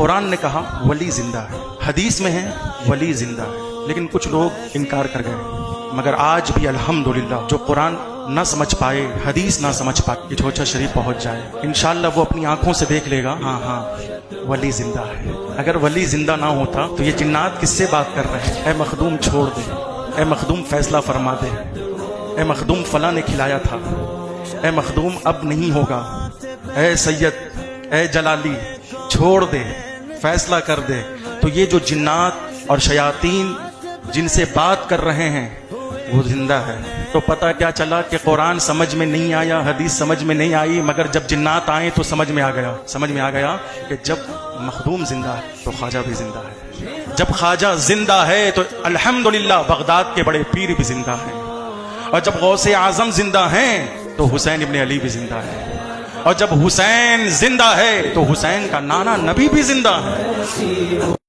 قرآن نے کہا ولی زندہ ہے، حدیث میں ہے ولی زندہ ہے، لیکن کچھ لوگ انکار کر گئے۔ مگر آج بھی الحمدللہ جو قرآن نہ سمجھ پائے، حدیث نہ سمجھ پائے، یہ چوچا شریف پہنچ جائے، انشاءاللہ وہ اپنی آنکھوں سے دیکھ لے گا ہاں ولی زندہ ہے۔ اگر ولی زندہ نہ ہوتا تو یہ جنات کس سے بات کر رہے ہیں؟ اے مخدوم چھوڑ دے، اے مخدوم فیصلہ فرما دے، اے مخدوم فلاں نے کھلایا تھا، اے مخدوم اب نہیں ہوگا، اے سید، اے جلالی چھوڑ دے، فیصلہ کر دے۔ تو یہ جو جنات اور شیاطین جن سے بات کر رہے ہیں وہ زندہ ہے۔ تو پتہ کیا چلا کہ قرآن سمجھ میں نہیں آیا، حدیث سمجھ میں نہیں آئی، مگر جب جنات آئے تو سمجھ میں آ گیا کہ جب مخدوم زندہ ہے تو خواجہ بھی زندہ ہے، جب خواجہ زندہ ہے تو الحمدللہ بغداد کے بڑے پیر بھی زندہ ہیں، اور جب غوث اعظم زندہ ہیں تو حسین ابن علی بھی زندہ ہے، اور جب حسین زندہ ہے تو حسین کا نانا نبی بھی زندہ ہے۔